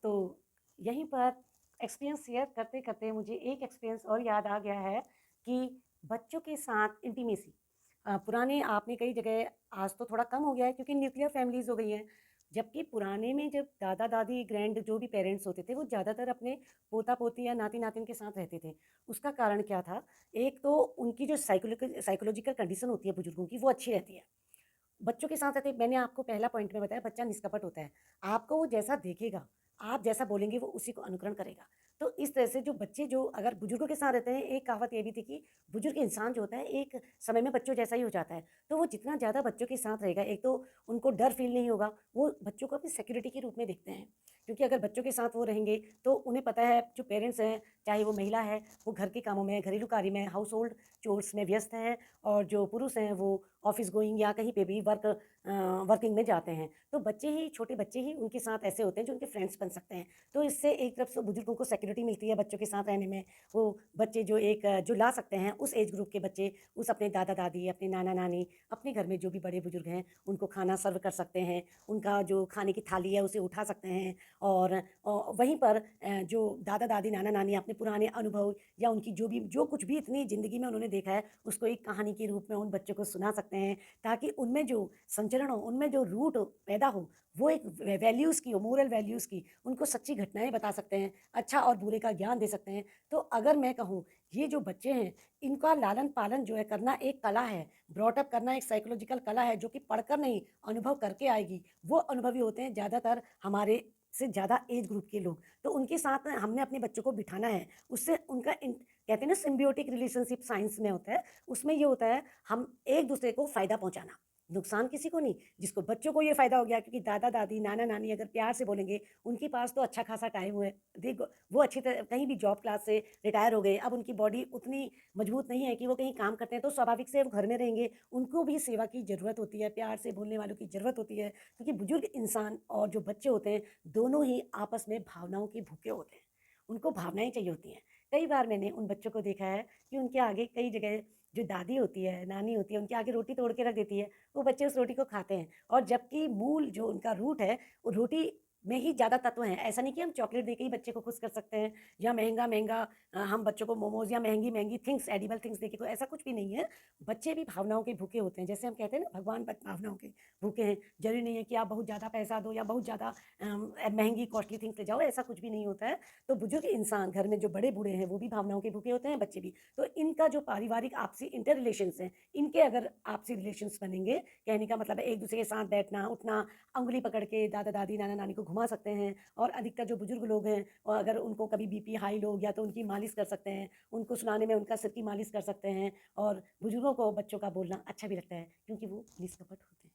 तो यहीं पर एक्सपीरियंस शेयर करते-करते मुझे एक एक्सपीरियंस और याद आ गया है कि बच्चों के साथ इंटीमेसी पुराने आपने कई जगह आज तो थोड़ा कम हो गया है क्योंकि न्यूक्लियर फैमिलीज़ हो गई हैं। जबकि पुराने में जब दादा-दादी, ग्रैंड जो भी पेरेंट्स होते थे, वो ज़्यादातर अपने पोता-पोती या नाती-नातिन के साथ रहते थे। उसका कारण क्या था? एक तो उनकी जो साइकोलॉजिकल कंडीशन होती है बुजुर्गों की, वो अच्छी रहती है। बच्चों के साथ रहते मैंने आपको पहला पॉइंट में बताया बच्चा निष्कपट होता है। आपको वो जैसा देखेगा, आप जैसा बोलेंगे वो उसी को अनुकरण करेगा। तो इस तरह से जो बच्चे जो अगर बुजुर्गों के साथ रहते हैं, एक कहावत ये भी थी कि बुजुर्ग इंसान जो होता है एक समय में बच्चों जैसा ही हो जाता है। तो वो जितना ज़्यादा बच्चों के साथ रहेगा, एक तो उनको डर फ़ील नहीं होगा, वो बच्चों को अपनी सिक्योरिटी के रूप में देखते हैं। क्योंकि अगर बच्चों के साथ वो रहेंगे, तो उन्हें पता है जो पेरेंट्स हैं, चाहे वो महिला है, वो घर के कामों में, घरेलू कार्य में, हाउस होल्ड चोर्स में व्यस्त हैं और जो पुरुष हैं वो ऑफ़िस गोइंग या कहीं पे भी वर्किंग में जाते हैं। तो बच्चे ही छोटे बच्चे ही उनके साथ ऐसे होते हैं जो उनके फ्रेंड्स बन सकते हैं। तो इससे एक तरफ से बुजुर्गों को सिक्योरिटी मिलती है बच्चों के साथ रहने में। वो बच्चे जो जो ला सकते हैं उस एज ग्रुप के बच्चे, उस अपने दादा-दादी, अपने नाना-नानी, अपने घर में जो भी बड़े बुजुर्ग हैं, उनको खाना सर्व कर सकते हैं। उनका जो खाने की थाली है उसे उठा सकते हैं और वहीं पर जो दादा-दादी, नाना-नानी अपने पुराने अनुभव या उनकी जो कुछ भी इतनी ज़िंदगी में उन्होंने देखा है, उसको एक कहानी के रूप में उन बच्चों को सुना सकते हैं, ताकि उनमें जो संचरण हो, उनमें जो रूट हो पैदा हो, वो एक वैल्यूज़ की हो, मोरल वैल्यूज़ की, उनको सच्ची घटनाएँ बता सकते हैं, अच्छा और बुरे का ज्ञान दे सकते हैं। तो अगर मैं कहूँ, ये जो बच्चे हैं, इनका लालन-पालन जो है करना एक कला है, ब्रॉट अप करना एक साइकोलॉजिकल कला है, जो कि पढ़कर नहीं, अनुभव करके आएगी। वो अनुभवी होते हैं ज़्यादातर हमारे से ज़्यादा एज ग्रुप के लोग। तो उनके साथ हमने अपने बच्चों को बिठाना है, उससे उनका कहते हैं ना सिम्बियोटिक रिलेशनशिप साइंस में होता है, उसमें ये होता है हम एक-दूसरे को फ़ायदा पहुँचाना, नुकसान किसी को नहीं। जिसको बच्चों को ये फ़ायदा हो गया क्योंकि दादा-दादी, नाना-नानी अगर प्यार से बोलेंगे, उनके पास तो अच्छा खासा टाइम है। देखो वो अच्छी तरह कहीं भी जॉब क्लास से रिटायर हो गए, अब उनकी बॉडी उतनी मजबूत नहीं है कि वो कहीं काम करते हैं, तो स्वाभाविक से वो घर में रहेंगे। उनको भी सेवा की ज़रूरत होती है, प्यार से बोलने वालों की ज़रूरत होती है, क्योंकि बुजुर्ग इंसान और जो बच्चे होते हैं, दोनों ही आपस में भावनाओं के भूखे होते हैं। उनको भावनाएँ चाहिए होती हैं। कई बार मैंने उन बच्चों को देखा है कि उनके आगे कई जगह जो दादी होती है, नानी होती है, उनके आगे रोटी तोड़ के रख देती है, वो बच्चे उस रोटी को खाते हैं और जबकि मूल जो उनका रूट है, वो रोटी में ही ज़्यादा तत्व हैं। ऐसा नहीं कि हम चॉकलेट देके ही बच्चे को खुश कर सकते हैं या महँगा-महँगा हम बच्चों को मोमोज़ या महँगी-महँगी थिंग्स, एडिबल थिंग्स देके कोई ऐसा कुछ भी नहीं है। बच्चे भी भावनाओं के भूखे होते हैं। जैसे हम कहते हैं ना भगवान भावनाओं के भूखे हैं। ज़रूरी नहीं है कि आप बहुत ज़्यादा पैसा दो या बहुत ज़्यादा महँगी कॉस्टली थिंग्स ले जाओ, ऐसा कुछ भी नहीं होता है। तो बुजुर्ग इंसान घर में जो बड़े-बूढ़े हैं, वो भी भावनाओं के भूखे होते हैं, बच्चे भी। तो इनका जो पारिवारिक आपसी इंटर रिलेशंस हैं, इनके अगर आपसी रिलेशंस बनेंगे, कहने का मतलब है एक-दूसरे के साथ बैठना, उठना, उँगली पकड़ के दादा-दादी, नाना-नानी को घुमा सकते हैं और अधिकतर जो बुजुर्ग लोग हैं और अगर उनको कभी बीपी हाई लो हो गया तो उनकी मालिश कर सकते हैं, उनको सुलाने में उनका सिर की मालिश कर सकते हैं और बुजुर्गों को बच्चों का बोलना अच्छा भी लगता है क्योंकि वो निष्कपट होते हैं।